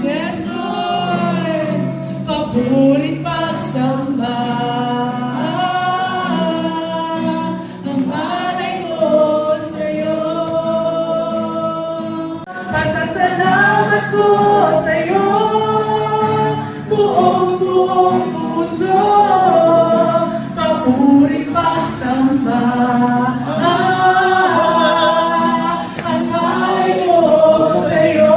Yes, Lord. Papurit pagsamba. Ang alay ko sa'yo. Pasasalamat ko sa'yo. Buong puso. Papurit pagsamba. Ang alay ko sa'yo.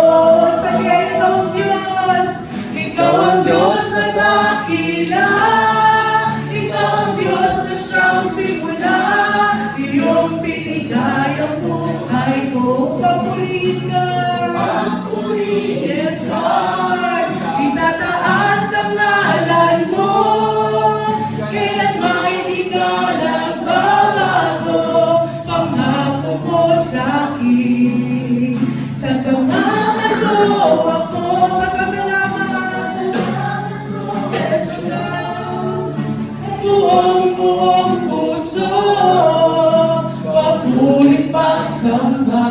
Sabihin, ikaw ang Diyos. Ikaw ang Diyos na dakila. Ikaw ang Diyos na siyang simula. Iyong binigay ang buhay ko. Papurit ka. Yes, Lord. Itataas ang ngalan mo. Kailan ba hindi ka nagbabago? Pangako mo sa'kin. Sasamahan mo ako. Pasasalamat. Yes, Lord. Buong puso. Papurit pagsamba.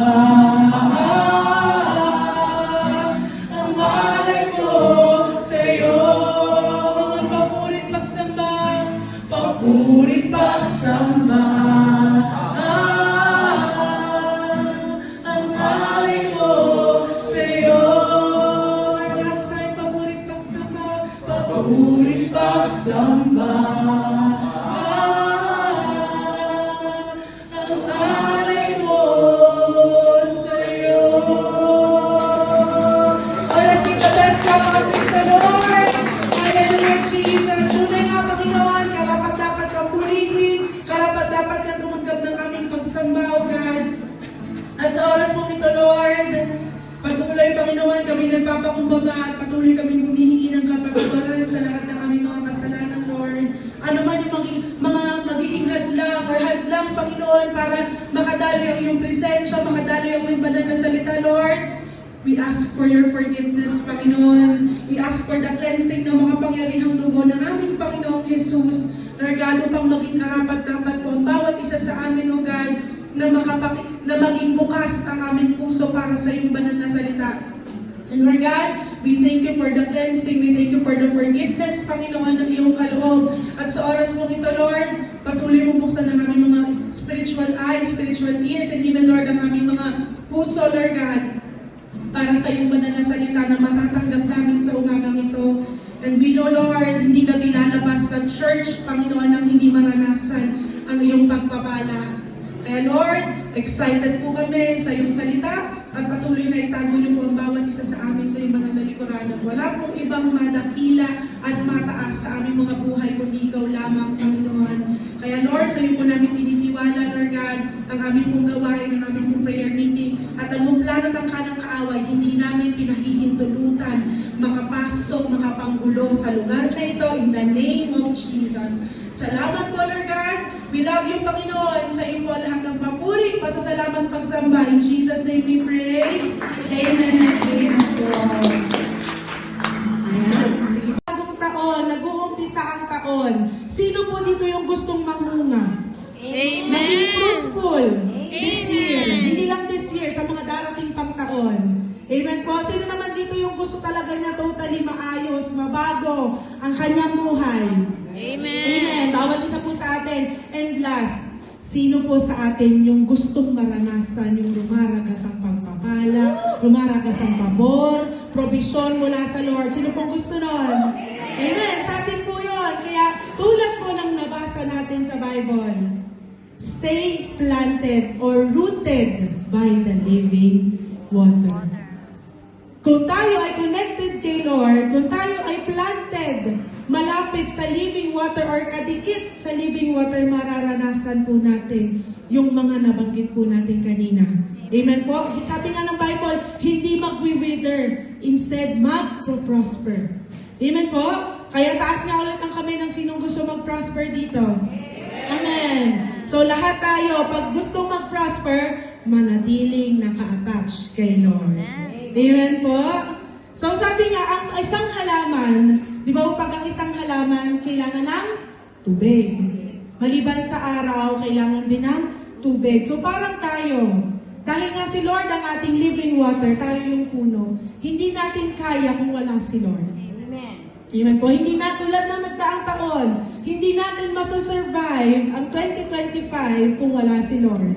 Ang alay ko sa'yo. Ang papurit pagsamba. Papurit pagsamba. Ang alay ko sa'yo. Last time, papurit pagsamba. Papurit pagsamba. Ang alay ko sa'yo. Oh, let's give the best clap of praise the Lord. Hallelujah, Jesus. Tunay nga, Panginoon, karapat-dapat kang purihin, karapat-dapat kang tumanggap ng aming pagsamba, O God. At sa oras mong ito, Lord, patuloy, Panginoon, kami nagpapakumbaba at patuloy kami humihingi ng kapatawaran sa lahat ng aming mga kasalanan, Lord. Ano man yung mga magiging hadlang or hadlang, Panginoon, para makadaloy ang iyong presensya, makadaloy ang iyong banal na salita, Lord. We ask for your forgiveness, Panginoon. We ask for the cleansing ng mga pangyarihang dugo ng aming Panginoong Jesus. Regalo pang maging karapat-dapat po ang bawat isa sa amin, O God, na maging bukas ang aming puso para sa iyong banal na salita. And Lord God, we thank you for the cleansing. We thank you for the forgiveness, Panginoon, ng iyong kaloob. At sa oras mong ito, Lord, patuloy mo buksan ang aming mga spiritual eyes, spiritual ears, and even, Lord, ang aming mga puso, Lord God, para sa iyong banal na salita na matatanggap namin sa umagang ito. And we know, Lord, hindi kami lalabas sa church, Panginoon, nang hindi maranasan ang iyong pagpapala. Kaya Lord, excited po kami sa iyong salita at patuloy na itago niyo po ang bawat isa sa amin sa iyong banal na likuran. At wala pong ibang madakila at mataas sa aming mga buhay kundi ikaw lamang, Panginoon. Kaya Lord, sa iyo po namin tinitiwala, Lord God, ang aming pong gawain, ang aming pong prayer meeting, at ang plano ng kanang kaaway, hindi namin pinahihintulutan makapasok, makapanggulo sa lugar na ito in the name of Jesus. Salamat po, Lord God. We love you, Panginoon. Sa iyo po lahat ng papuri, pasasalamat, pagsamba. In Jesus' name we pray. Amen and amen po. Bagong taon, nag-uumpisa ang taon. Sino po dito yung gustong mamunga? Amen. Maging fruitful this Amen. year. Hindi lang this year, sa mga darating pang taon. Amen po. Sino naman dito yung gusto talaga niya totally maayos, mabago ang kanyang buhay? Amen. Amen. Bawat isa po sa atin. And last, sino po sa atin yung gustong maranasan yung lumaragas ang pagpapala, lumaragas ang pabor, provision mula sa Lord? Sino pong gusto nun? Amen. Sa atin po yun. Kaya tulad po ng nabasa natin sa Bible, stay planted or rooted by the living water. Kung tayo ay connected kay Lord, kung tayo ay planted, malapit sa living water or kadikit sa living water, mararanasan po natin yung mga nabanggit po natin kanina. Amen po? Sabi nga ng Bible, hindi mag-wither, instead mag-prosper. Amen po? Kaya taas nga ulit ang kamay ng sinong gusto mag-prosper dito. Amen. So lahat tayo, pag gustong mag-prosper, manatiling naka-attach kay Lord. Amen po? So sabi nga, ang isang halaman, di ba pag ang isang halaman, kailangan ng tubig. Maliban sa araw, kailangan din ng tubig. So parang tayo, Dahil nga si Lord ang ating living water, tayo yung puno. Hindi natin kaya kung wala si Lord. Amen po. Hindi na tulad ng nagdaang taon. Hindi natin masasurvive ang 2025 kung wala si Lord.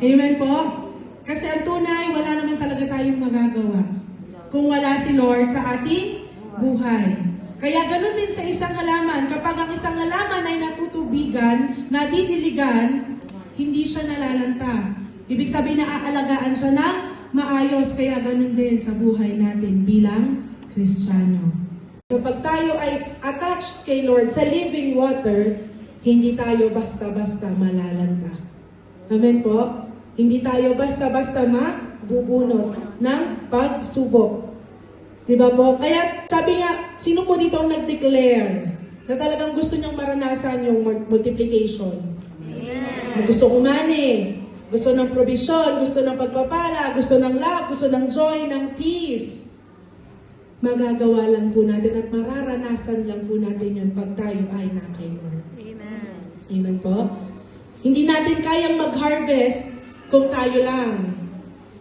Amen po. Kasi ang tunay, wala naman talaga tayong magagawa kung wala si Lord sa ating buhay. Kaya ganun din sa isang halaman. Kapag ang isang halaman ay natutubigan, nadidiligan, hindi siya nalalanta. Ibig sabihin na aalagaan siya ng maayos. Kaya ganun din sa buhay natin bilang Kristiyano. Kapag tayo ay attached kay Lord sa living water, hindi tayo basta-basta malalanta. Amen po? Hindi tayo basta-basta mabubunot ng pagsubok. Diba po? Kaya sabi nga, sino po dito ang nag-declare na talagang gusto niyang maranasan yung multiplication? Amen. Gusto umani, gusto ng provision, gusto ng pagpapala, gusto ng love, gusto ng joy, ng peace. Magagawa lang po natin at mararanasan lang po natin yun pag tayo ay na kay Lord. Amen. Amen po? Hindi natin kayang mag-harvest kung tayo lang.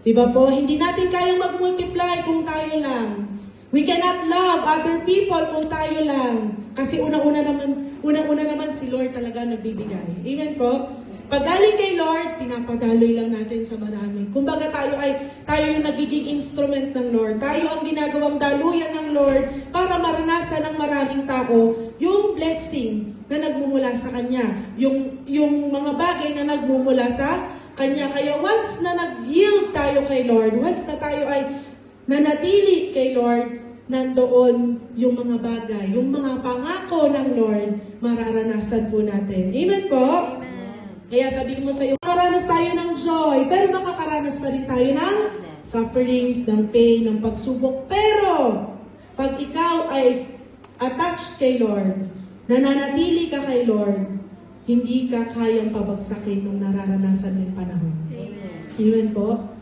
Diba po? Hindi natin kayang mag-multiply kung tayo lang. We cannot love other people kung tayo lang. Kasi unang-una naman si Lord talaga nagbibigay. Amen po? Pag galing kay Lord, pinapadaloy lang natin sa marami. Kumbaga tayo yung nagiging instrument ng Lord. Tayo ang ginagawang daluyan ng Lord para maranasan ng maraming tao yung blessing na nagmumula sa Kanya. Yung mga bagay na nagmumula sa Kanya. Kaya once na nag-yield tayo kay Lord, once na tayo ay nanatili kay Lord, nandoon yung mga bagay, yung mga pangako ng Lord, mararanasan po natin. Amen po? Amen. Kaya sabihin mo sa iyo, makakaranas tayo ng joy, pero makakaranas pa rin tayo ng sufferings, ng pain, ng pagsubok. Pero, pag ikaw ay attached kay Lord, nananatili ka kay Lord, hindi ka kayang pabagsakin nung nararanasan ng panahon. Amen. Amen po?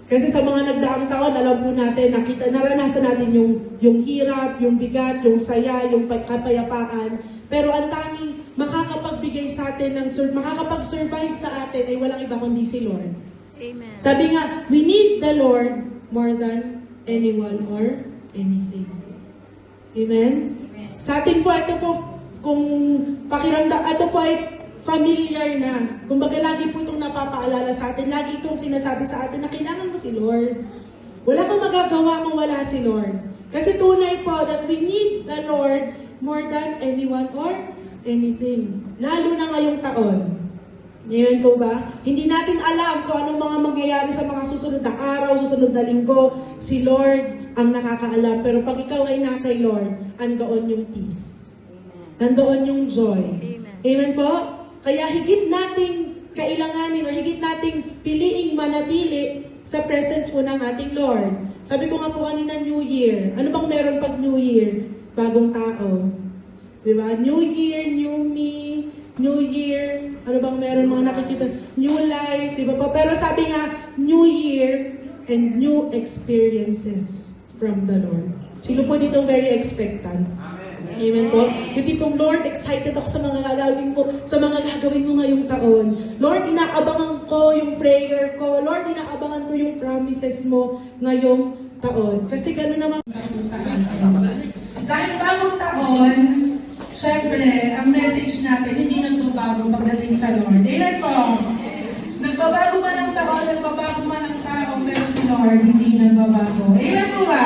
Kasi sa mga nagdaang taon, alam po natin, naranasan natin yung hirap, yung bigat, yung saya, yung kapayapaan. Pero ang tanging makakapagbigay sa atin, makakapag-survive sa atin ay walang iba kundi si Lord. Amen. Sabi nga, we need the Lord more than anyone or anything. Amen? Amen. Sa atin po, ito po, kung pakiramdam, ito po ay familiar na. Kumbaga, lagi po itong napapaalala sa atin. Lagi itong sinasabi sa atin na kailangan mo si Lord. Wala kang magagawa kung wala si Lord. Kasi tunay po that we need the Lord more than anyone or anything. Lalo na ngayong taon. Ngayon po ba? Hindi natin alam kung anong mga mangyayari sa mga susunod na araw, susunod na linggo. Si Lord ang nakakaalam. Pero pag ikaw ay na kay Lord, andoon yung peace. Nandoon yung joy. Amen. Amen po? Kaya higit nating kailanganin o higit nating piliing manatili sa presence po ng ating Lord. Sabi ko nga po kanina, New Year. Ano bang meron pag New Year? Bagong tao. Diba? New Year, new me, New Year. Ano bang meron mga nakikita? New life. Diba po? Pero sabi nga, New Year and new experiences from the Lord. Sino po dito very expectant? Amen po. Yung tipong, Lord, excited ako sa mga gagawin mo ngayong taon. Lord, inaabangan ko yung prayer ko. Lord, inaabangan ko yung promises mo ngayong taon. Kasi gano'n naman sa atin. Dahil bagong taon, syempre, ang message natin hindi nagbabago pagdating sa Lord. Amen po. Nagbabago man ang taon, nagbabago man ang tao, pero si Lord hindi nagbabago. Amen po ba?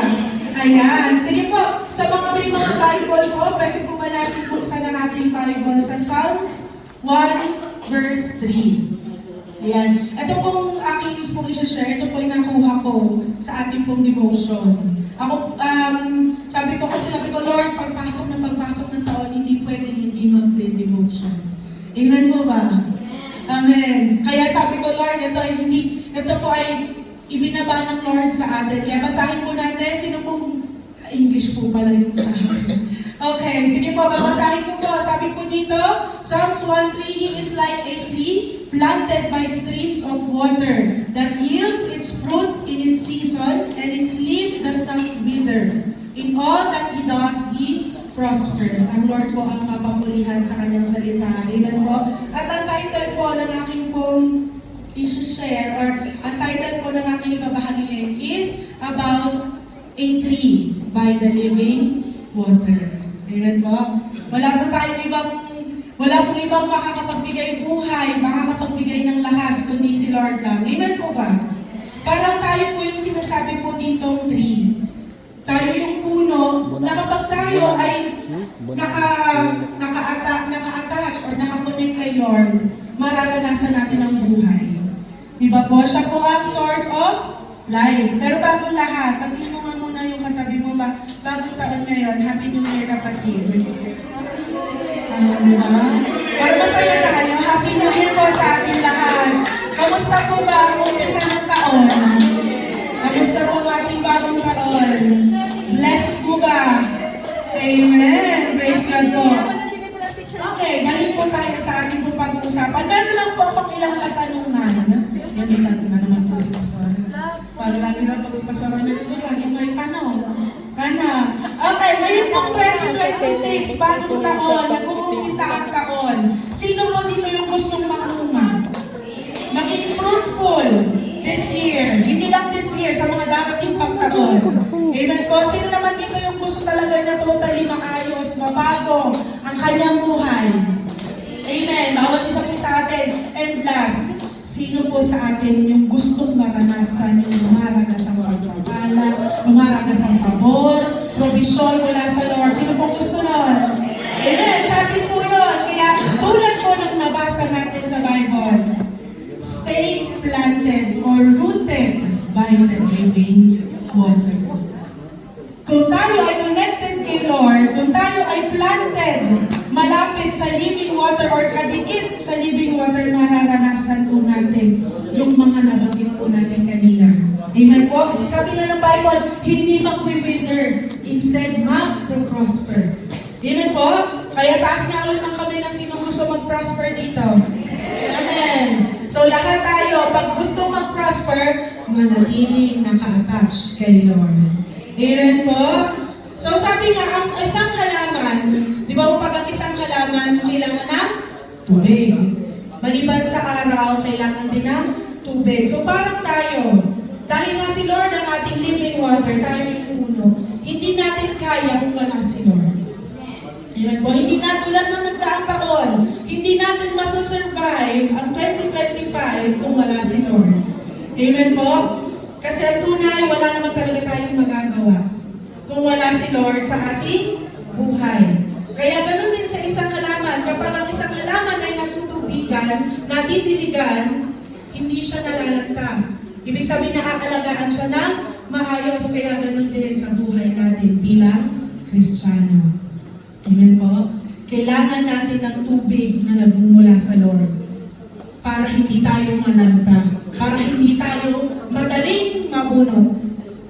Ayan. Sige po, sa mga may mga Bible po, pwede po ba natin buksan ang ating Bible sa Psalms 1 verse 3. Ayan. Ito pong aking pong i-share, ito po yung nakuha ko sa ating pong devotion. Ako, sabi ko, Lord, pagpasok ng taon, hindi pwedeng hindi magde-devotion. Amen po ba? Amen. Kaya sabi ko, Lord, ito po ay ibinaba ng Lord sa atin. Kaya basahin po natin, sino pong English po pala yung sa akin. Okay, sige po, babasahin ko po. Sabi po dito, Psalms 1:3, He is like a tree planted by streams of water that yields its fruit in its season and its leaf does not wither. In all that He does, He prospers. Ang Lord po ang mapapulihan sa kanyang salita. Amen po. At ang title po ng aking pong i-share or ang title po ng aking ibabahagi ngayon is about a tree by the living water. Amen po? Wala pong ibang makakapagbigay buhay, makakapagbigay ng lakas, kundi si Lord lang. Amen po ba? Parang tayo po yung sinasabi po ditong tree. Tayo yung puno na kapag tayo ay naka-attach or naka-connect kay Lord, mararanasan natin ang buhay. Diba po? Siya po ang source of life. Pero bago lahat, pag-inom nga muna yung katabi mo ba, bagong taon ngayon, Happy New Year kapatid. Para masaya tayo, Happy New Year po sa ating lahat. Kamusta po ba ang umpisa ng taon? Kamusta po ang ating bagong taon? Blessed po ba? Amen. Praise God po. Okay, balik po tayo sa ating po pag-uusapan. Meron lang po akong ilang katanungan. Gamitan ko na naman po si Pastor. Pag lagi na po si Pastor na ito, lagi may tanong. Okay, ngayon po 2026, bagong taon, nag-uumpisa ang taon. Sino po dito yung gustong mangunga? Maging fruitful this year. Hindi lang this year, sa mga darating pang taon. Amen po. Sino naman dito yung gusto talaga niya totally maayos, mabago ang kanyang buhay? Amen. Bawat isa po sa atin. And last, sino po sa atin yung gustong maranasan yung lumaragas ang pagpapala, lumaragas ang pabor, provision mula sa Lord? Sino pong gusto nun? Amen. Sa atin po yun. Kaya tulad po ng nabasa natin sa Bible, stay planted or rooted by the living water. Kung tayo ay connected kay Lord, kung tayo ay planted malapit sa living water or kadikit sa living water, mararanasan po natin yung mga nabanggit po natin kanina. Amen po? Sabi nga ng Bible, hindi mag-wither, instead mag-prosper. Amen po? Kaya taas nga ulit ang kami ng sino gusto mag-prosper dito. Amen. So lahat tayo, pag gusto mag-prosper, manatiling naka-attach kay Lord. Amen po? So sabi nga, ang isang halaman, di ba pag ang isang halaman, kailangan ng tubig. Maliban sa araw, kailangan din ng tubig. So parang tayo, dahil nga si Lord ang ating living water, tayo yung puno, hindi natin kaya kung wala si Lord. Amen po? Hindi na tulad ng nagdaang taon, hindi natin masusurvive ang 2025 kung wala si Lord. Amen po? Kasi ang tunay, wala naman talaga tayong magagawa kung wala si Lord sa ating buhay. Kaya ganun din sa isang halaman. Kapag ang isang halaman ay natutubigan, natitiligan, hindi siya nalalanta. Ibig sabihin na aalagaan siya ng maayos. Kaya ganun din sa buhay natin bilang Kristiyano. Amen po? Kailangan natin ng tubig na nagmumula sa Lord para hindi tayo mananta, para hindi tayo madaling mabunot.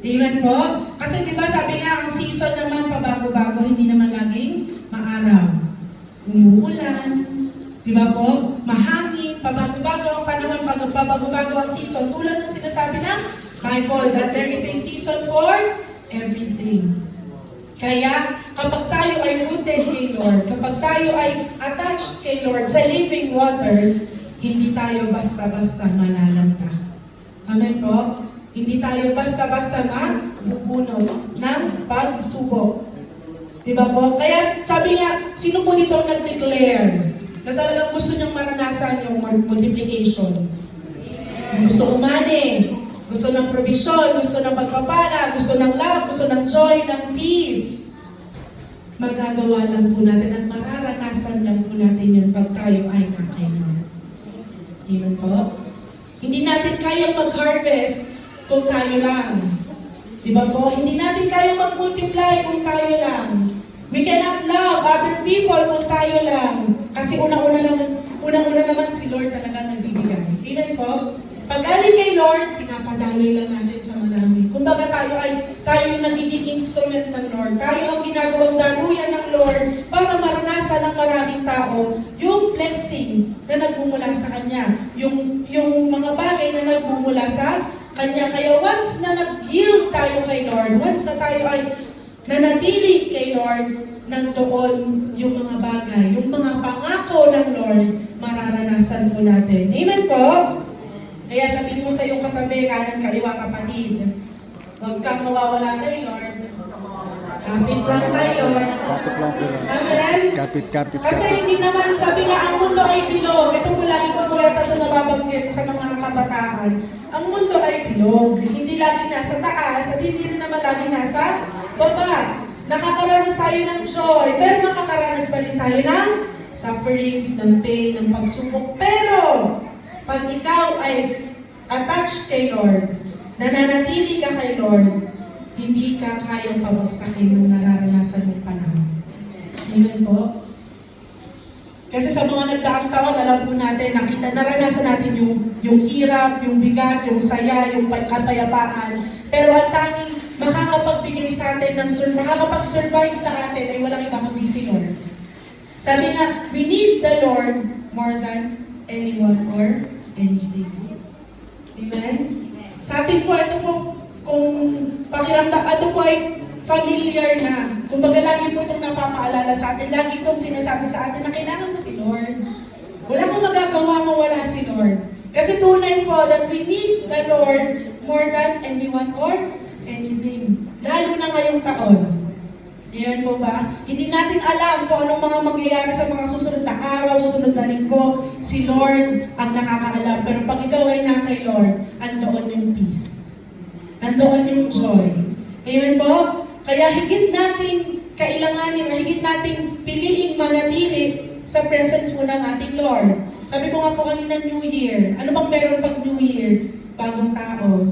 Amen po? Kasi di ba sabi nga, ang season naman pabago-bago, hindi naman laging maaraw. Umuulan, di ba po? Mahangin, pabago-bago ang panahon, pabago-bago ang season. Tulad ng sinasabi ng Bible, that there is a season for everything. Kaya, kapag tayo ay rooted kay Lord, kapag tayo ay attached kay Lord sa living water, hindi tayo basta-basta malalanta. Amen po? Hindi tayo basta-basta mapupuno ng pagsubok. Diba po? Kaya sabi nga, sino po dito ang nag-declare na talagang gusto niyang maranasan yung multiplication? Gusto umani, gusto ng provision, gusto ng pagpapala, gusto ng love, gusto ng joy, ng peace. Magagawa lang po natin at mararanasan lang po natin yun pag tayo ay nakainom. Amen po? Hindi natin kayang mag-harvest kung tayo lang. Diba po? Hindi natin kayang mag-multiply kung tayo lang. We cannot love other people kung tayo lang. Kasi unang-una naman si Lord talaga nagbibigay. Amen po? Pag galing kay Lord, pinapadaloy lang natin sa marami. Kumbaga tayo yung nagiging instrument ng Lord. Tayo ang ginagawang daluyan ng Lord para maranasan ng maraming tao yung blessing na nagmumula sa Kanya. Yung mga bagay na nagmumula sa Kanya. Kaya once na nag-yield tayo kay Lord, once na tayo ay nanatili kay Lord, nandoon yung mga bagay, yung mga pangako ng Lord, mararanasan po natin. Amen po? Kaya sabihin mo sa iyong katabi, kanan kaliwa kapatid, huwag kang mawawala kay Lord. Kapit lang kay Lord. Kapit lang po lang. Amen? Kapit. Kasi hindi naman, sabi nga, ang mundo ay bilog. Ito po lagi ko po yata ito nababanggit sa mga kabataan. Ang mundo ay bilog. Hindi lagi nasa taas at hindi rin naman lagi nasa baba. Nakakaranas tayo ng joy, pero makakaranas pa rin tayo ng sufferings, ng pain, ng pagsubok. Pero, pag ikaw ay attached kay Lord, nananatili ka kay Lord, hindi ka kayang pabagsakin ng nararanasan mong panahon. Amen po? Kasi sa mga nagdaang taon, alam po natin, naranasan natin yung hirap, yung bigat, yung saya, yung kapayapaan. Pero ang tanging makakapagbigay sa atin makakapag-survive sa atin ay walang iba kundi si Lord. Sabi nga, we need the Lord more than anyone or anything. Amen? Sa atin po, ito po, kung pakiramdam, ito po ay familiar na. Kumbaga lagi po itong napapaalala sa atin, lagi itong sinasabi sa atin na kailangan mo si Lord. Wala kang magagawa kung wala si Lord. Kasi tunay po that we need the Lord more than anyone or anything. Lalo na ngayong taon. Yan po ba? Hindi natin alam kung anong mga mangyayari sa mga susunod na araw, susunod na linggo. Si Lord ang nakakaalam. Pero pag ikaw ay na kay Lord, andoon yung peace. Andoon yung joy. Amen po? Kaya higit natin kailanganin, higit natin piliing manatili sa presence mo ng ating Lord. Sabi ko nga po kanina, New Year. Ano bang meron pag New Year? Bagong tao.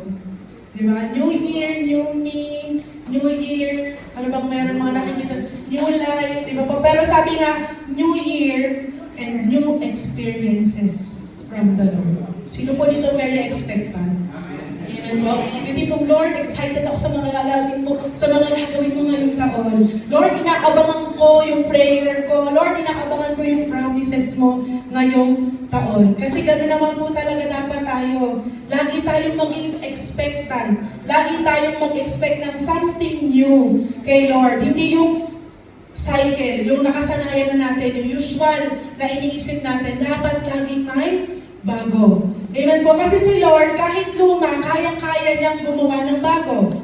Diba? New Year, New Me, New Year. Ano bang meron mga nakikita? New Life. Diba po? Pero sabi nga, New Year and new experiences from the Lord. Sino po dito very expectant? Amen po? Yung tipong, Lord, excited ako sa mga gagawin mo, ngayong taon. Lord, inaabangan ko yung prayer ko. Lord, inaabangan ko yung promises mo ngayong taon. Kasi gano'n naman po talaga dapat tayo. Lagi tayong maging expectant. Lagi tayong mag-expect ng something new kay Lord. Hindi yung cycle, yung nakasanayan na natin, yung usual na iniisip natin, dapat laging may bago. Amen po. Kasi si Lord, kahit luma, kayang-kaya niyang gumawa ng bago.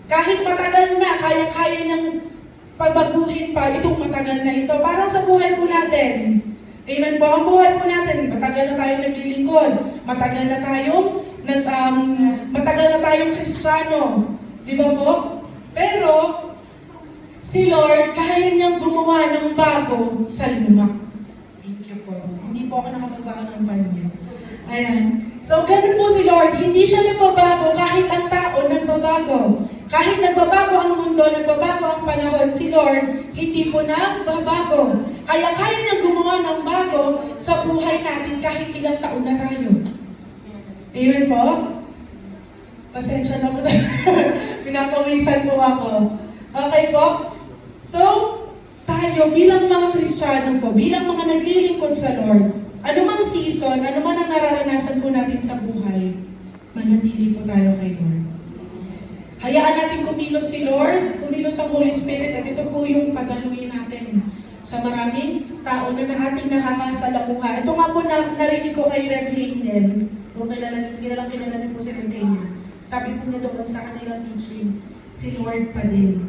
Kahit matagal na, kayang-kaya niyang pagbaguhin pa itong matagal na ito. Parang sa buhay po natin. Amen po. Ang buhay po natin, matagal na tayong naglilingkod. Matagal na tayong Kristiyano. Di ba po? Pero, si Lord, kaya niyang gumawa ng bago sa luma. Thank you po. Hindi po ako nakapagbaka ng panya. Ayan. So, ganun po si Lord. Hindi siya nagbabago kahit ang tao nagbabago. Kahit nagbabago ang mundo, nagbabago ang panahon, si Lord, hindi po nagbabago. Kaya kaya niyang gumawa ng bago sa buhay natin kahit ilang taon na tayo. Amen po? Pasensya na po tayo. Pinapawisan po ako. Okay po? So, tayo bilang mga Kristiyano po, bilang mga naglilingkod sa Lord, anumang season, anuman ang nararanasan po natin sa buhay, manatili po tayo kay Lord. Hayaan natin kumilos si Lord, kumilos ang Holy Spirit, at ito po yung padaluin natin sa maraming tao na ating nakakasalamuha. Ito nga po narinig ko kay Rev. Haynel. Kung kilalang niyo po si Rev. Haynel. Sabi po niya doon sa kanilang teaching, si Lord pa din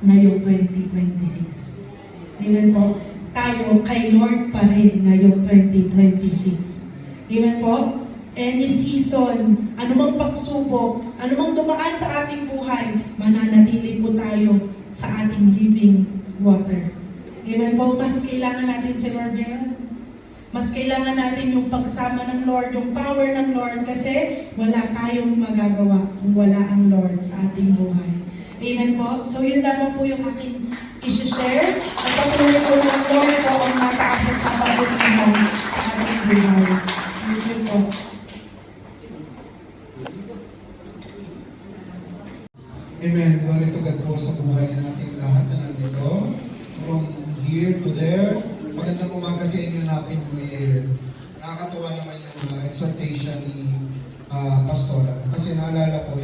ngayong 2026. Amen po? Tayo kay Lord pa rin ngayong 2026. Amen po? Any season, anumang pagsubok, anumang dumaan sa ating buhay, mananatili po tayo sa ating living water. Amen po? Mas kailangan natin si Lord ngayon. Mas kailangan natin yung pagsama ng Lord, yung power ng Lord, kasi wala tayong magagawa kung wala ang Lord sa ating buhay. Amen po? So yun lamang po yung aking i-share at patuloy po ng Lord po ang mataas at kapabutihan sa ating buhay. Thank you po. Amen. Glory to God po sa buhay nating lahat na nandito. From here to there. Magandang umaga sa inyo na Happy New Year. Nakakatuwa naman yung exhortation ni Pastora. Kasi naalala ko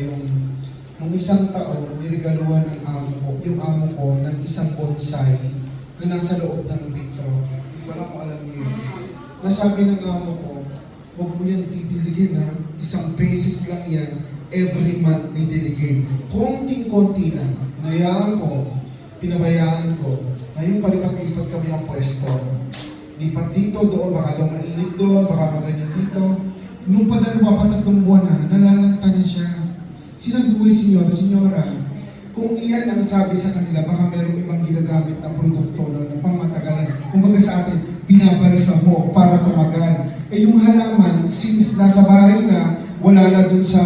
nung isang taon, nirigaluhan ng yung amo ko ng isang bonsai na nasa loob ng vitro. Hindi ko lang kung alam niyo yun. Nasabi ng amo ko, huwag mo yan titiligin ha. isang beses lang yan, every month ni-dedicate. Konting-konti lang. Pinabayaan ko. Ngayon palipat-lipat kami ng pwesto. Lipat dito, doon, baka daw mainit doon, baka maganyan dito. Nung patatlong buwan na, nalalanta na siya. Sinabi ko kay Senyora, kung iyan ang sabi sa kanila, baka merong ibang ginagamit na produkto na pangmatagalan. Kumbaga sa atin, binabalsa mo para tumagal. Eh yung halaman, since nasa bahay na, wala na dun sa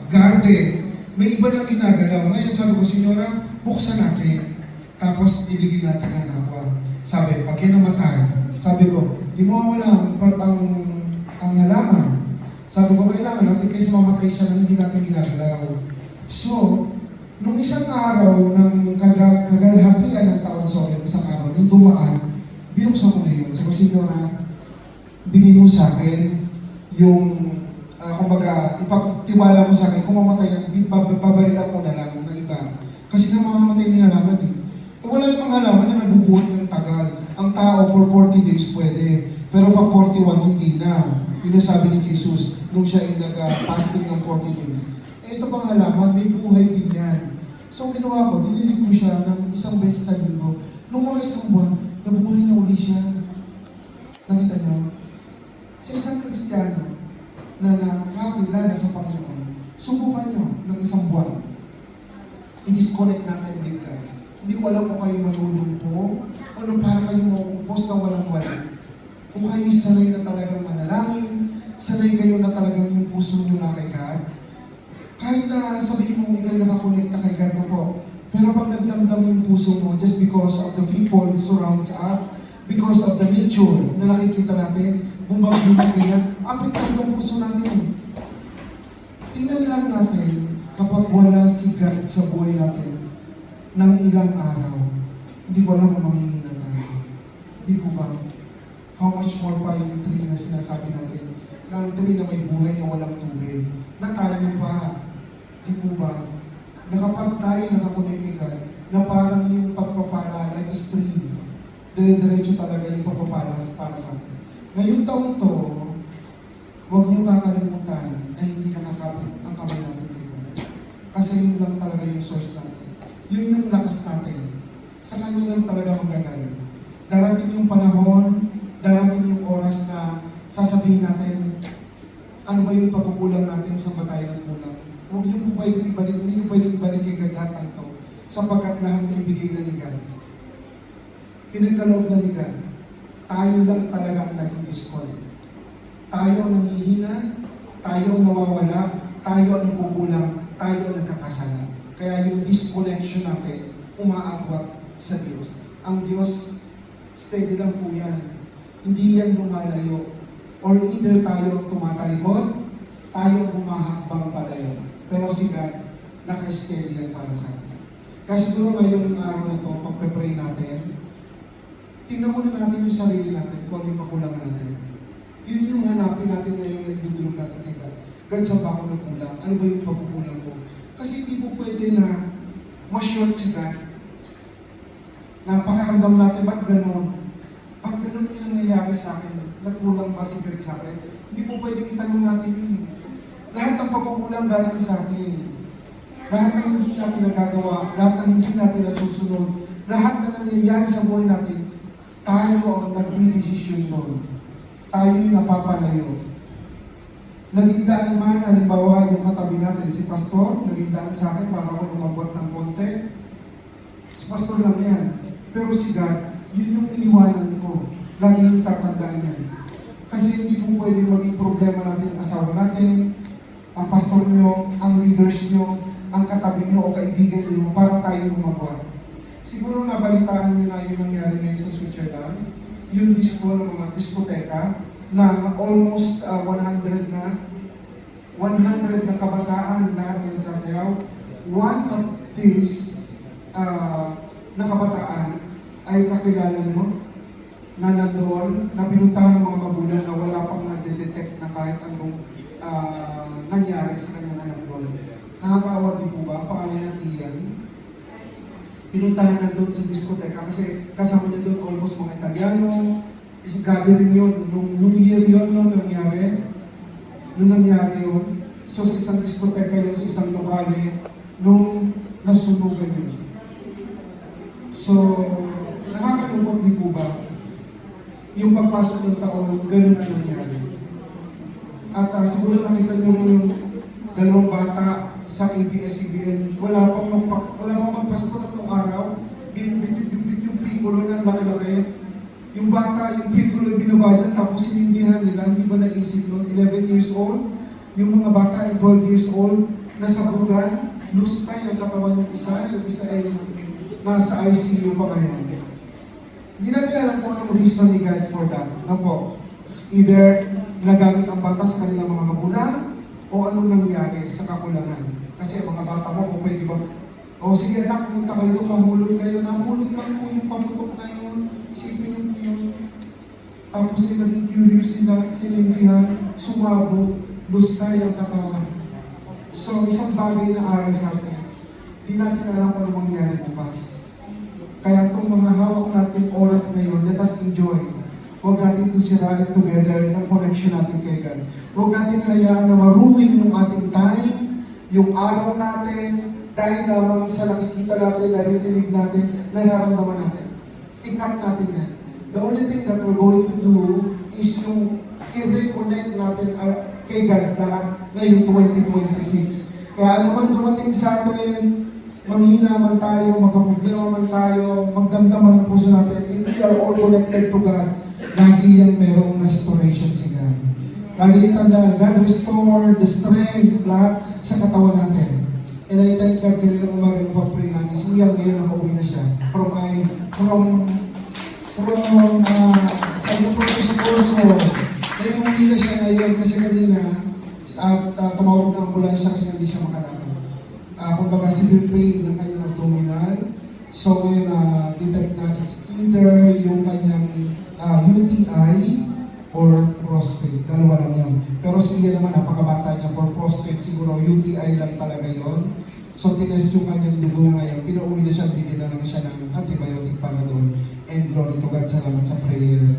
garden, may iba nang ginagalaw. Ngayon sabi ko, Senyora, buksan natin. Tapos ibigin natin ang aqua. Sabi, pag namatay, sabi ko, di mo wala ang halaman. Sabi ko, kailangan natin kasi mamatay siya na hindi natin ginagalaw. So, nung isang araw ng kagalhatian ng taon, isang araw, nung dumaan, binuksan ko na yun. Sabi ko, Senyora, bigay mo sa akin yung, kumbaga, ipagtiwala mo sa akin, kung mamatay, babalikan ko na lang ng iba. Kasi na mamamatay niya halaman eh. Wala namang halaman na nabubuhat ng tagal. Ang tao for 40 days pwede, pero pag 41 hindi na. Yun ang sabi ni Jesus nung siya ay nag-fasting ng 40 days. Eh ito pang halaman, may buhay din yan. So ang ginawa ko, dinilig ko siya ng isang beses sa linggo. Nung mga isang buwan, nabuhay na uli siya. Nakita niyo? Sa isang Kristiyano na nakakilala sa Panginoon, subukan niyo ng isang buwan. I-disconnect natin with God. Hindi ko alam kung kayo malulumpo o nung para kayo mauupos na walang-wala. Kung kayo sanay na talagang manalangin, sanay kayo na talagang yung puso nyo na kay God, kahit na sabihin mo ikaw nakakonekta kay God na po, pero pag nagdamdam yung puso mo just because of the people surrounds us, because of the nature na nakikita natin, bumagyo na ganyan, apektado ang puso natin eh. Tingnan lang natin, kapag wala si God sa buhay natin, ng ilang araw, hindi ko alam kung manghihina tayo. Di po ba? How much more pa yung tree na sinasabi natin, na ang tree na may buhay na walang tubig, na tayo pa. Di po ba? Na kapag tayo nakakunik kay God, na parang yung pagpapala like a stream, dire-diretso talaga yung pagpapala para sa atin. Ngayong taong to, huwag niyo kakalimutan na hindi nakakapit ang kamay natin kay God. Kasi yun lang talaga yung source natin. Yun yung lakas natin. Sa Kanya lang talaga magagaling. Darating yung panahon, darating yung oras na sasabihin natin, ano ba yung pagkukulang natin sa batay ng kulang. Huwag niyo po pwedeng ibalik, hindi niyo pwedeng ibalik kay God lahat ng to, sapagkat lahat na ibigay na ni God. Pinagkaloob na ni God. Tayo lang talaga ang nag-disconnect. Tayo ang nanghihina, tayo ang nawawala, tayo ang nagkukulang, tayo ang nagkakasala. Kaya yung disconnection natin, umaagwat sa Diyos. Ang Diyos, steady lang po yan. Hindi yan lumalayo. Or either tayo ang tumatalikod, tayo ang humahakbang palayo. Pero si God, naka-steady yan para sa atin. Kaya siguro ngayong araw na ito, pagpe-pray natin, tingnan muna natin yung sarili natin, kung ano yung kakulangan natin. Yun yung hanapin natin ngayon na idudulog natin kay God. God, saan ba ako nagkulang? Ano ba yung pagkukulang ko? Kasi hindi po pwede na ma-short si God. Napakaramdam natin, ba't ganun? Ba't ganun yung nangyayari sa akin? Nagkulang ba si God sa akin? Hindi po pwede itanong natin yun. Lahat ng pagkukulang galing sa atin. Lahat ng hindi natin nagagawa, lahat ng hindi natin nasusunod, lahat na nangyayari sa buhay natin, tayo ang nagdidesisyon doon. Tayo yung napapalayo. Nagindaan man, halimbawa, yung katabi natin, si Pastor, nagindaan sa akin para ako umabot ng konti. Si Pastor lang yan. Pero si God, yun yung iniwanan ko. Lagi yung tatandaan yan. Kasi hindi po pwedeng maging problema natin ang asawa natin, ang pastor nyo, ang leaders nyo, ang katabi nyo o kaibigan nyo para tayo umabot. Siguro nabalitaan nyo na yung nangyari ngayon sa Switzerland, yung disco ng mga diskoteka, na almost 100 na kabataan lahat na nagsasayaw. One of these na kabataan ay kakilala nyo na nandoon, na pinuntahan ng mga magulang na wala pang na-detect na kahit anong nangyari sa kanyang anak doon. Nakakaawa din po ba? Ang pangalan ng Ian. Pinuntahan na doon sa diskoteka kasi kasama niya doon almost mga Italiano. Gathering yun, nung year yun, nung nangyari, nung nangyari yun. So sa isang diskoteka yun, sa isang lokale, nung nasunugan yun. So, nakakalungkot di po ba? Yung pagpasok ng taon, ganun na nangyari. At siguro nakita nyo yung dalawang bata sa ABS-CBN, wala pang magpasko na itong araw, bit yung pikulo na laki-laki. Yung bata, yung pikulo yung binaba dyan, tapos sinindihan nila, hindi ba naisip nun, 11 years old, yung mga bata ay 12 years old, nasa bugan, lustay ang katawan yung isa ay nasa ICU pa ngayon. Hindi natin alam kung anong reason ni God for that. No po? It's either nagamit ang bata sa kanilang mga magulang o anong nangyari sa kakulangan. Kasi ang mga bata mo, kung pwede ba, o sige anak, pumunta kayo doon, mamulot kayo. Namulot lang po yung pamutok na yun. Isipin niyo po yun. Tapos sila naging curious sila, sinindihan, sumabog, lustay ang katawan. So, isang bagay na aral sa atin. Di natin alam kung ano mangyayari bukas. Kaya itong mga hawak natin oras ngayon, let us enjoy. Huwag natin itong sirain together ng connection natin kay God. Huwag natin hayaan na maruin yung ating time, yung araw natin, dahil lamang sa nakikita natin, naririnig natin, nararamdaman natin. I-cut natin yan. The only thing that we're going to do is yung i-reconnect natin kay God lahat ngayong 2026. Kaya ano man dumating sa atin, manghina man tayo, magkaproblema man tayo, magdamdaman ang puso natin, if we are all connected to God, lagi yan merong restoration si God. Lagi itanda, God restore the strength, lahat sa katawan natin. And I thank God kanina umaga nung pag-pray namin, si Ian ngayon nakauwi na siya. From San Roberto sa Corso, naiuwi na siya ngayon kasi kanina, at tumawag na ambulansya kasi hindi siya makalakad. Kumbaga severe pain ng kanyang abdominal. So ngayon detect na it's either yung kanyang UTI or prostate. Dalawa lang yun. Pero sige naman, napakabata niya for prostate, siguro UTI lang talaga yon. So tinest yung kanyang dugo ngayon. Pinauwi na siya, bigyan na lang siya ng antibiotic para doon. And glory to God, salamat sa prayer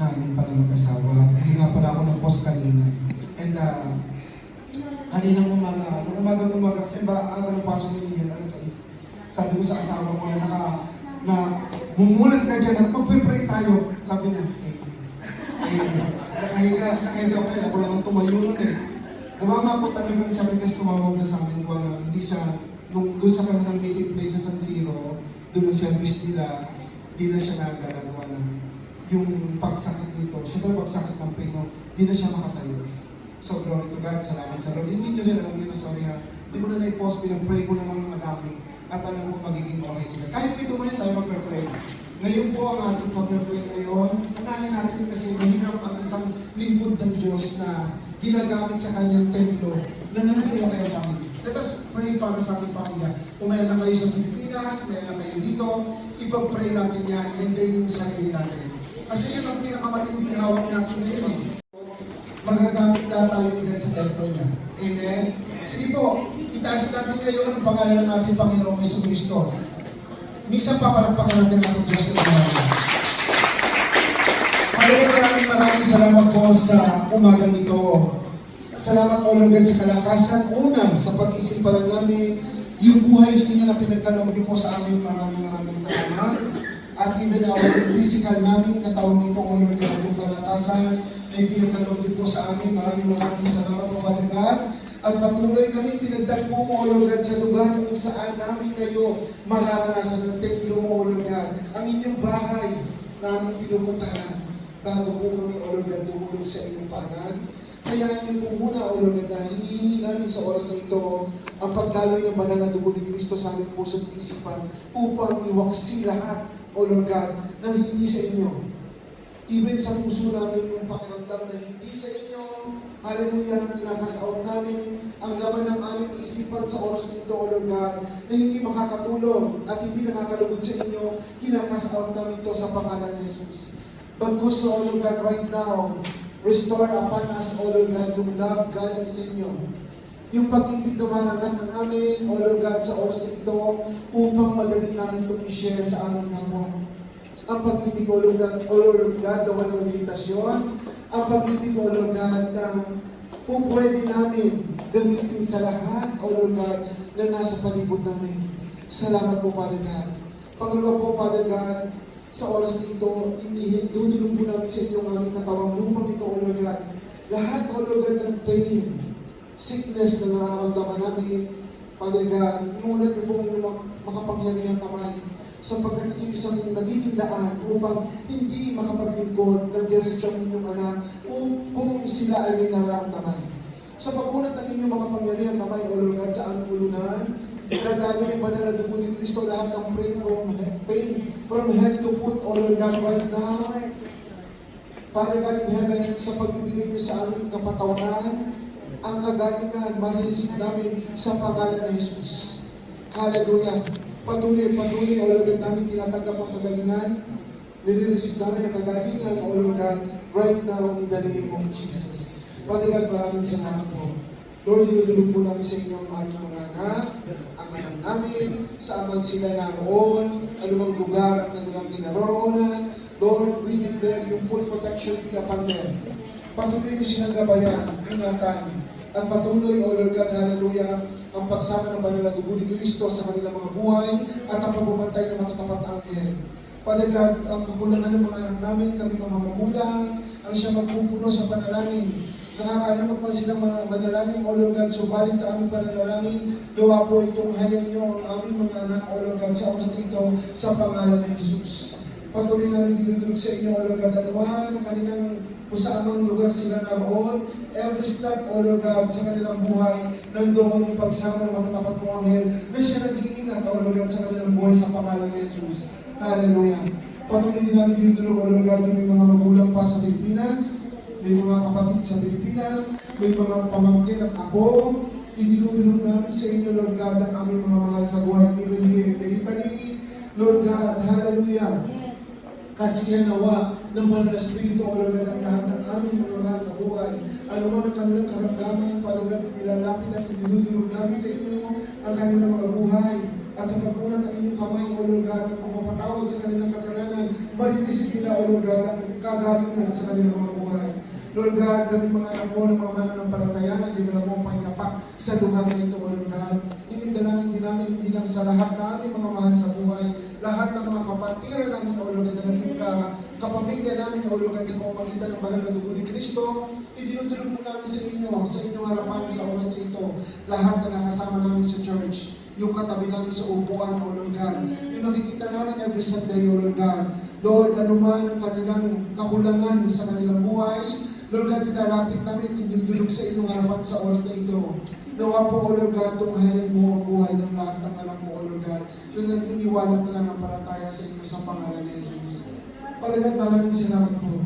namin para mag-asawa. Hindi nga pala ako ng post kanina. And kaninang umaga, nung umaga kasi ba ang pasok ni Ian, alas 6. Sabi ko sa asawa ko na bumulat ka dyan at magpe-pray tayo. Sabi niya, nakahiga pa yan, ako lang ang tumayo nun eh. Namama po talagang siya, kasi tumawag na sa amin ko na hindi siya, doon sa kanilang meeting place sa San Siro, doon ang service nila, di na siya nagalagawa ng yung pagsakit nito. Siyempre pagsakit ng pino, di na siya makatayo. So, glory to God, salamat sa Lord. Hindi nyo rin alam yun, sorry ha. Hindi ko na na-post, pinag-pray ko na lang madami. At alam mo, magiging okay sila. Kahit ito mo yan, tayo magpe-pray. Ngayon po ang ating pag-pray ngayon, unahin natin kasi mahirap ang isang lingkod ng Diyos na ginagamit sa kanyang templo na hindi mo kaya family. Let us pray para sa ating pamilya. Kung may alam kayo sa Pilipinas, may alam kayo dito, ipag-pray natin yan and then yung sarili natin. Kasi yun ang pinakamatinding hawak natin ngayon. Magagamit na tayo agad sa templo niya. Amen? Sige po, itaas natin ngayon ang pangalan ng ating Panginoong Jesucristo. Minsan papalagpakan natin ating Diyos na umaga. Maraming salamat po sa umagang ito. Salamat po Lord sa kalakasan. Una, sa pag-isip pa lang namin, yung buhay niya na pinagkaloob niyo po sa amin. Maraming salamat. At even our physical namin, katawan nito, O Lord God, yung kalakasan, ay pinagkaloob niyo po sa amin. Maraming salamat po, Father God. At patuloy kami pinagdagpo mo, O Lord God, sa lugar kung saan namin kayo mararanasan ng templo mo, O Lord God. Ang inyong bahay namin pinupuntahan bago po kami, O Lord God, dumulog sa inyong paanan. Kaya niyo po muna, O Lord God, na hinihingi namin sa oras na ito ang pagdaloy ng banal na dugo ni Kristo sa aming puso't isipan upang iwaksi lahat, O Lord God, ng hindi sa inyo. Even sa puso namin yung pakiramdam na hindi sa inyo, hallelujah, kinakasaot namin ang laman ng aming isipan sa oras nito, O Lord God, na hindi makakatulong at hindi nakakalugod sa inyo, kinakasaot namin ito sa pangalan ni Jesus. Bagkus, O Lord God, right now, restore upon us, O Lord God, yung love galing sa inyo. Yung pag-ibig na maranasan namin, O Lord God, sa oras na ito, upang madali namin itong i-share sa aming kapwa. Ang pag-ibig, O Lord God, na walang limitasyon. Ang pag-ibig, O Lord God, na po pwede namin gamitin sa lahat, O Lord God, na nasa palibot namin. Salamat po, Father God. Pangalawa po, Father God, sa oras na ito, idudulog po namin sa inyo ang aming katawang lupang ito, O Lord God. Lahat, O Lord God, ng pain, sickness na nararamdaman namin, Father God, iunat niyo po ang inyong makapangyarihang kamay sapagkat ito isang nagiging daan upang hindi makapaglingkod ng diretsyo ang inyong anak kung sila ay may nararamdaman. Sa pagunat ng inyong makapangyarihang kamay, O Lord God, sa aming ulunan, dadalo yung banal na dugo ni Kristo lahat ng pain from head to foot, O Lord God, right now. Father God in heaven, sa pagbibigay niyo sa aming kapatawaran, ang kagalingan, marinisip namin sa pangalan ng Jesus. Hallelujah. Patuloy, O Lord God, namin tinatanggap ang kagalingan. Nilireceive namin ang kagalingan, O Lord God, right now in the name of Jesus. Father God, maraming salamat po. Lord, dinudulog po namin sa inyo ang aming mga anak, ang anak namin, saan man sila naroon, anumang lugar at kanilang kinaroroonan. Lord, we declare yung full protection be upon them. Patuloy niyo silang gabayan, ingatan, at patuloy, O Lord God, hallelujah, ang pagsama ng banal na dugo ni Kristo sa kanilang mga buhay at ang pagbabantay ng matatapat na anghel. Father God, ang kakulangan ng mga anak namin, kami mga magulang, ang siya magpupuno sa panalangin. Nakakalimot man silang manalangin, O Lord God, subalit sa aming panalangin, gawa po itong hayang niyo ang aming mga anak, O Lord God, sa oras na ito, sa pangalan ng Jesus. Patuloy namin dinudulog sa inyo, O Lord God, anuman ang kanilang kung saan mang lugar sila naroon, every step, O Lord God, sa kanilang buhay, nandoon yung pagsama ng matatapat mong anghel na siya nag-iingat, O Lord God, sa kanilang buhay sa pangalan ni Jesus. Hallelujah. Patuloy din namin dinudulog, O Lord God, yung may mga magulang pa sa Pilipinas, may mga kapatid sa Pilipinas, may mga pamangkin at apo, idinudulog namin sa inyo, Lord God, ang aming mga mahal sa buhay, even here in Italy, Lord God, hallelujah. Kasiyan nawa ng banal na Espiritu, O Lord God, ang lahat ng aming mga mahal sa buhay. Ano man ang kanilang karamdaman, Father God, nilalapit at dinudulog namin sa inyo ang kanilang mga buhay. At sa pagpunat ng inyong kamay, O Lord God, at pagpapatawad sa kanilang kasalanan, marinisip nila, O Lord God, ang kagalingan sa kanilang mga buhay. Lord God, kami mga anak mo ng mga mananampalataya na dinala mo ang panyapak sa lugar na ito, O Lord God. Inindalangin din namin hindi lang sa lahat na aming mga mahal sa buhay, lahat ng mga kapatiran namin, O Lord God, na naging kapamilya namin, O Lord God, sa pamamagitan ng banal na dugo ni Kristo, idinudulog po namin sa inyong harapan sa oras na ito, lahat na nakasama namin sa church, yung katabi namin sa upuan, O Lord God, yung nakikita namin every Sunday, O Lord God. Lord, anuman ang kanilang kakulangan sa kanilang buhay, Lord God, tinalapit namin, idinudulog sa inyong harapan sa oras na ito. Nawa po, O Lord God, tunghayan mo ang buhay ng lahat ng anak mo, O Lord God, na naniniwala na ng palataya sa inyo sa pangalan ni Jesus. Father God, maraming salamat po.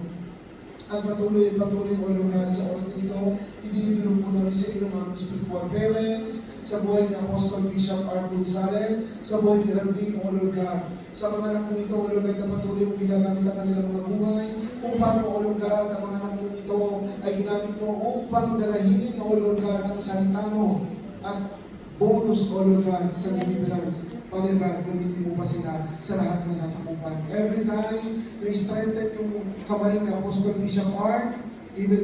At patuloy, O Lord God, sa oras na ito, idinudulog po namin sa inyo mga spiritual parents, sa buhay ni Apostle Bishop R. Gonzales, sa buhay ni Ramdin, O Lord God. Sa mga anak mo ito, O Lord God, na patuloy mo ginagamit ang kanilang mga buhay, kung paano, O Lord God, ang mga anak mo ito ay ginamit mo upang dalahin, O Lord God, ang salita mo at bonus, O Lord God, sa deliverance. Father God, gamitin mo pa sila sa lahat ng nasasakupan. Every time na-strengthen yung kamay ni Apostle Bishop R, even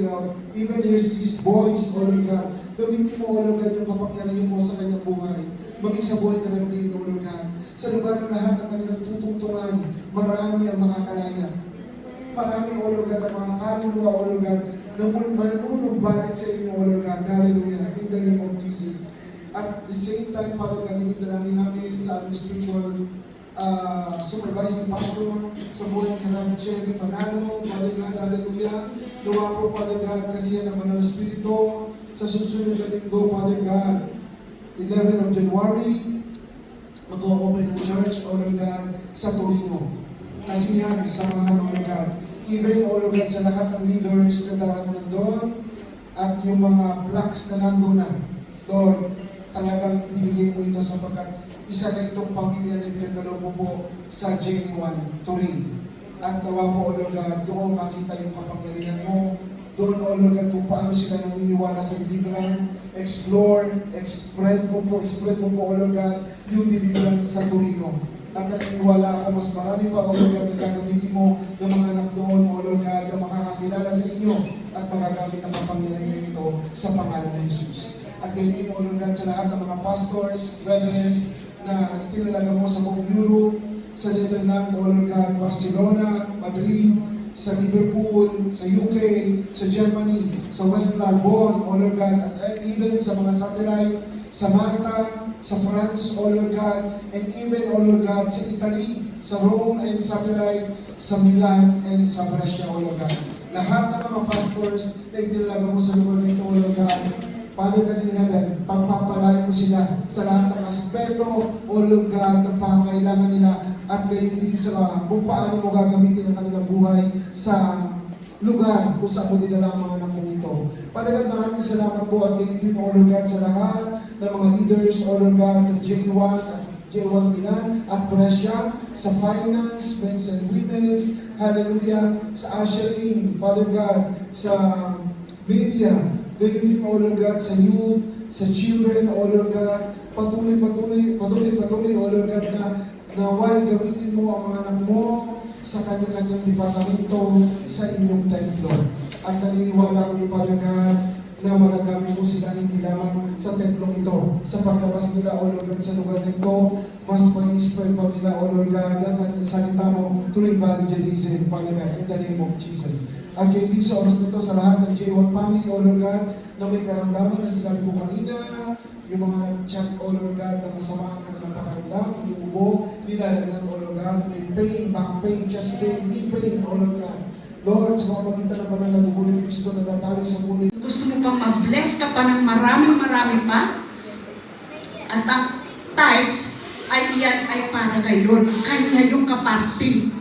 his voice, O Lord God, gamitin mo, O Lord God, yung kapangyarihan mo sa kanyang buhay. Maging sa buhay na namin, O Lord God. Sa lugar ng lahat ng kanilang tutungtungan, marami ang makakalaya. Marami, O Lord God, ang mga kaluluwa, O Lord God, na manunubalik sa inyo, O Lord God. Hallelujah. In the name of Jesus. At the same time, Father God, itinalangin namin sa aming spiritual supervising pastor sa buhay ni Ram Cherry Manalo, Father God, hallelujah. Nawa po, Father God, kasi yan ang banal na Espiritu sa susunod na linggo, Father God, 11 of January, mag-o-open ng church, O Lord God, sa Torino. Kasi yan, samahan, O Lord God. Even, O Lord God, sa lahat ng leaders na darang nandun, at yung mga plaques na nandun na, Lord, talagang ibinigay mo ito sapagkat isa na itong pamilya na pinagkaloob mo po sa J1 Turin. At nawa po, O Lord God, doon makita yung kapangyarihan mo. Doon, O Lord God, kung paano sila naniniwala sa deliverance, spread mo po, O Lord God, yung deliverance sa Torino. At naniniwala ako mas marami pa, O Lord God, na gagamitin mo ng mga anak doon, O Lord God, na makakakilala sa inyo at magagamit ang kapangyarihan ito sa pangalan ng Jesus. At gayon din, O Lord God, sa lahat ng mga pastors, brethren, na itinalaga mo sa buong Europe, sa Netherlands, O Lord God, Barcelona, Madrid, sa Liverpool, sa UK, sa Germany, sa West Narbonne, O Lord God, at even sa mga satellites, sa Malta, sa France, O Lord God, and even, O Lord God, sa Italy, sa Rome and satellite, sa Milan and sa Brescia, O Lord God. Lahat ng mga pastors na itinalaga mo sa lugar na ito, O Lord God, Father God in heaven, pagpapalain mo sila sa lahat ng aspeto, O Lord God, ng pangangailangan nila at gayon din sa kung paano mo gagamitin ang kanilang buhay sa lugar kung saan mo dinala ang mga anak mong ito. Father God, maraming salamat po at gayon din, O Lord God, sa lahat ng mga leaders, O Lord God, ng J1 at J1 Milan at Brescia, sa finance, men's and women's, hallelujah, sa ushering, Father God, sa media, gayon din, O Lord God, sa youth, sa children, O Lord God, patuloy, O Lord God, na naway gamitin mo ang mga anak mo sa kanya-kanyang departamento sa inyong templo. At naniniwala kami, Father God, na magagamit mo sila hindi lamang sa templong ito. Sa paglabas nila, O Lord God, sa lugar nito, mas may spread pa nila, O Lord God, ang salita mo through evangelism, Father God, in the name of Jesus. At kayo din sa oras nito, sa lahat ng J1 family, O Lord God, na may karamdaman na sinabi ko kanina, yung mga nag-chat, O Lord God, na masama ang kanilang pakaramdam, inuubo, nilalagnan, O Lord God, may pain, back pain, chest pain, knee pain, O Lord God. Lord, sa pamamagitan ng banal na dugo ni Kristo na tatalo sa puno. Gusto mo bang mag-bless ka pa ng maraming pa? At ang tithes ay iyan ay para kay Lord. Kanya yung kaparti.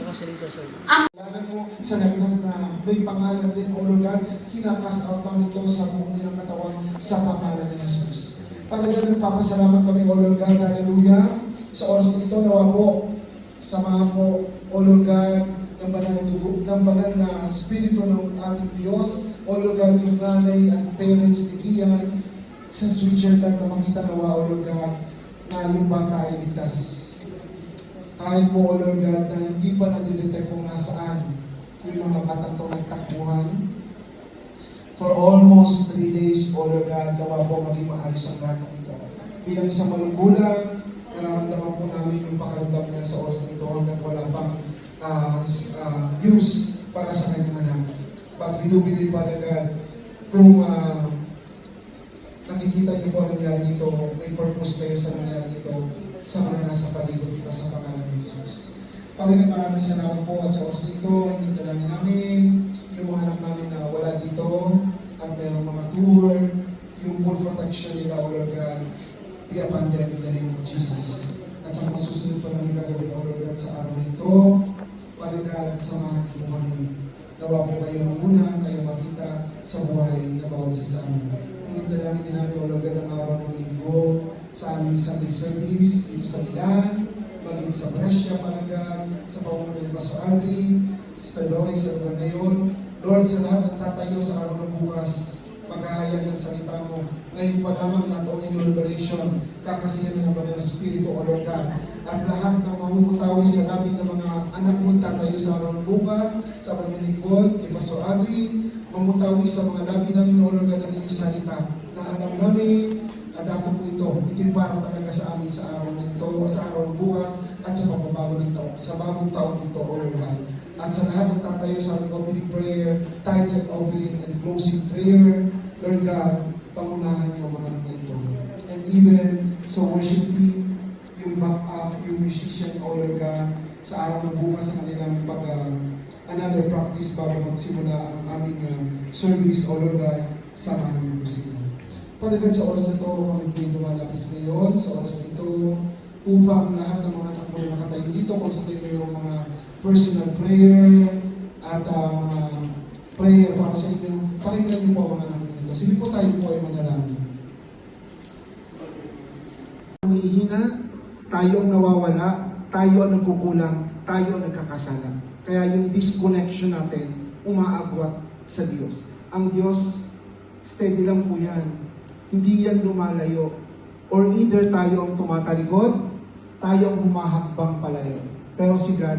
Kailangan mo sa lagnat na may pangalan din, O Lord God, kinakas out namin ito sa buong nilang katawan sa pangalan ni Jesus. Father God, nagpapasalamat kami, O Lord God, hallelujah. Sa oras na ito, nawa po, samahan po, O Lord God, ng banal na dugo, ng banal na spirito ng ating Diyos, O Lord God, yung nanay at parents ni Kian sa Switzerland na makita nawa, O Lord God, na yung bata ay ligtas. Kahit po, O Lord God, na hindi pa nadidetect kung nasaan yung mga batang ito nagtakbuhan. For almost 3 days, O Lord God, nawa po maging maayos ang lahat ng ito. Bilang isang malunggulang, nararamdaman po namin yung pakaramdam niya sa oras na ito hanggang wala pang use para sa kanyang anak. But we do believe, Father God, kung nakikita niyo po ang nangyari nito, may purpose kayo sa nangyari ito sa mga nasa paligid kita sa pangalan ni Jesus. Father God, maraming salamat po at sa oras nito, inintalamin namin yung mga anak namin na wala dito at mayroong mga tour, yung full protection nila, O Lord God, be upon them in the name of Jesus. At sa mga susunod pa namin gagawin, O Lord God, sa araw nito, Father God, samahan niyo po kami. Nawa po kayo muna, kayo makita sa buhay na bawal sa amin. Inintalamin din namin, O Lord God, ang araw ng linggo sa aming Sunday service dito sa Milan, maging sa Brescia, Palagan, sa pamumuno ni Pastor Andre, Sister Doris sa lugar na yun. Lord, sa lahat ng tatayo sa araw ng bukas, maghahayag ng salita mo. Ngayon pa lamang not only yung revelation, kakasihan ng banal na Espiritu, O Lord God. At lahat ng mamumutawi sa labi ng mga anak mo tatayo sa araw ng bukas, sa kanyang lingkod, kay Pastor Adri, mamutawi sa mga labi namin, O Lord God, ang inyong salita. Na alam namin, at dato po ito, ito'y para talaga sa amin sa araw na ito, sa araw ng bukas, at sa pagbabago ng taon, sa bagong taon ito, O Lord God. At sa lahat ng tatayo sa ating opening prayer, tithes and offering and closing prayer, Lord God, pangunahan niyo ang mga anak na ito. And even sa worship team, yung back up, yung musician, O Lord God, sa araw ng bukas sa kanilang another practice bago magsimula ang aming service, O Lord God, samahan niyo po sila. Father God, sa oras na ito, kami po yung lumalapis ngayon, sa oras na ito, upang lahat ng mga anak mo na nakatayo dito, kung sa mayroong mga personal prayer at mga prayer para sa inyo, pakinggan niyo po ang mga anak mo dito. Sige po, tayo po ay manalangin. Humihina, tayo ang nawawala, tayo ang nagkukulang, tayo ang nagkakasala. Kaya yung disconnection natin, umaagwat sa Diyos. Ang Diyos, steady lang po yan. Hindi yan lumalayo. Or either tayo ang tumatalikod, tayo ang humahakbang palayo. Pero si God,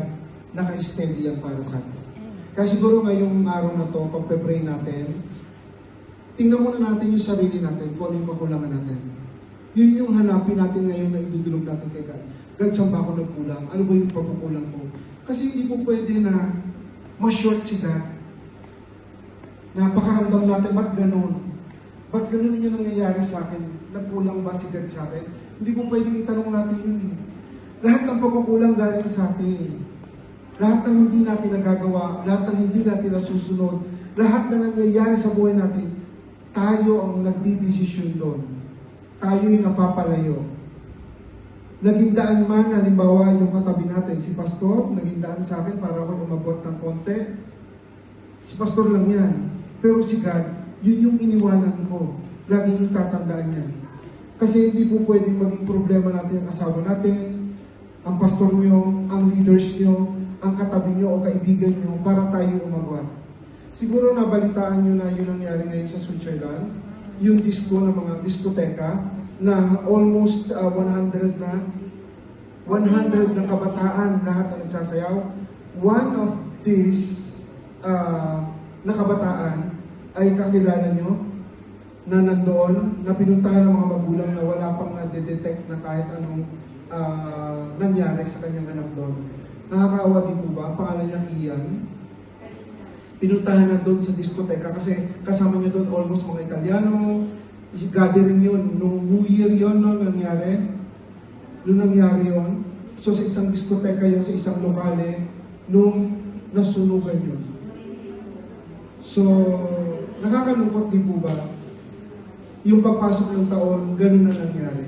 naka-steady yan para sa atin. Kaya siguro ngayong araw na to, pagpe-pray natin, tingnan muna natin yung sarili natin, kung ano yung kakulangan natin. Yun yung hanapin natin ngayon na idudulog natin kay God. God, saan ba ako nagkulang? Ano ba yung pagkukulang ko? Kasi hindi po pwede na ma-short si God. Napakaramdam natin, ba't ganun? Ba't ganun yung nangyayari sa akin? Nagkulang ba si God sa akin? Hindi po pwedeng itanong natin yun eh. Lahat ng pagkukulang galing sa atin. Lahat ng hindi natin nagagawa, lahat ng hindi natin nasusunod, lahat na nangyayari sa buhay natin, tayo ang nagdidesisyon doon. Tayo yung napapalayo. Naging daan man, halimbawa yung katabi natin, si Pastor, naging daan sa akin para ako umabot ng konti. Si Pastor lang yan. Pero si God, yun yung iniwanan ko. Lagi yung tatandaan niya. Kasi hindi po pwedeng maging problema natin ang asawa natin, ang pastor nyo, ang leaders nyo, ang katabi nyo o kaibigan nyo para tayo umagwat. Siguro nabalitaan nyo na yun nangyari ngayon sa Switzerland, yung disco ng mga diskoteka na almost 100 na kabataan lahat na nagsasayaw. One of these na kabataan ay kakilala nyo na nandoon, na pinuntahan ng mga magulang na wala pang na-detect na kahit anong nangyari sa kanyang anak doon. Nakakaawa din po ba? Ang pangalan niya Ian. Pinuntahan na doon sa diskoteka kasi kasama niyo doon almost mga Italiano. Gathering yun. Nung New Year yun, no, nangyari. Nung nangyari yun. So sa isang diskoteka yun, sa isang lokale, nung nasunugan yun. So, nakakalungkot din po ba? Yung pagpasok ng taon, ganun na nangyari.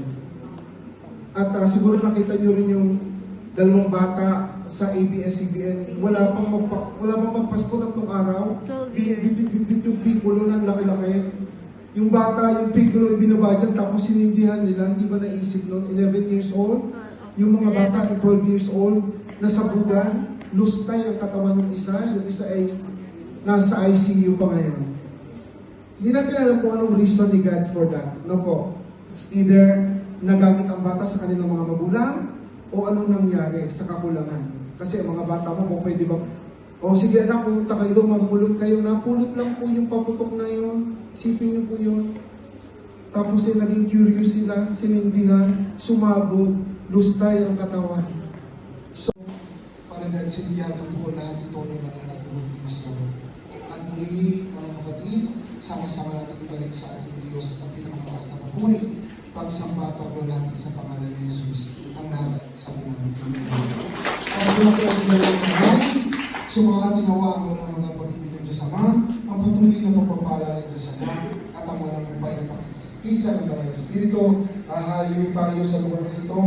At siguro nakita nyo rin yung dalawang bata sa ABS-CBN, wala pang magpasko 3 araw. Bit yung piccolo na laki-laki. Yung bata, yung piccolo binabadyan, tapos sinindihan nila, hindi ba naisip noon? 11 years old. Yung mga bata, 12 years old, nasa bugan, lustay ang katawan ng isa, yung isa ay nasa ICU pa ngayon. Hindi natin alam kung anong reason ni God for that. No po. It's either nagamit ang bata sa kanilang mga magulang o anong nangyari sa kakulangan. Kasi ang mga bata mo, pwede ba, o sige anak, pumunta kayo doon, mamulot kayo, napulot lang po yung paputok na yun. Isipin niyo po yun. Tapos naging curious sila, sinindihan, sumabog, lustay ang katawan. So, Father, siniyado po lahat ito ng mananatin mo ng Kristo. At muli, mga kapatid, sama-sama natin ibalik sa ating Diyos ang pinakamataas na papuri, pagsamba at paglalaki sa pangalan ni Jesus, ang lahat sa pinangang. At mula po ang pinangang kamay, sumangati nawa ang walang mga pag-ibig ng Diyos Ama, ang patuloy na pagpapala ng Diyos Ama, at ang walang umpay na pakikisa ng Banal na Espiritu. Ahayo tayo sa lugar na ito,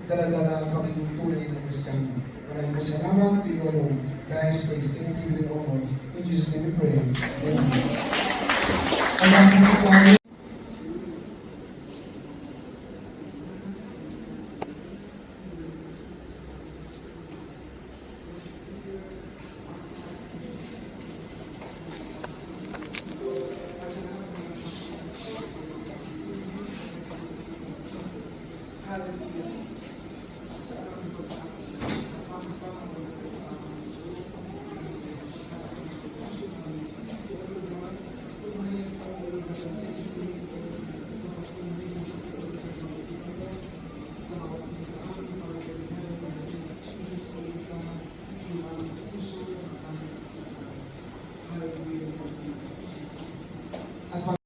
dala-dala ang pagiging tunay ng Kristiyano. Maraming po salamat to you alone. Guys, praise, thanksgiving, and honor. In Jesus' name we pray. Amen. Alam po tayo. Hallelujah. Sa araw ito, sama-sama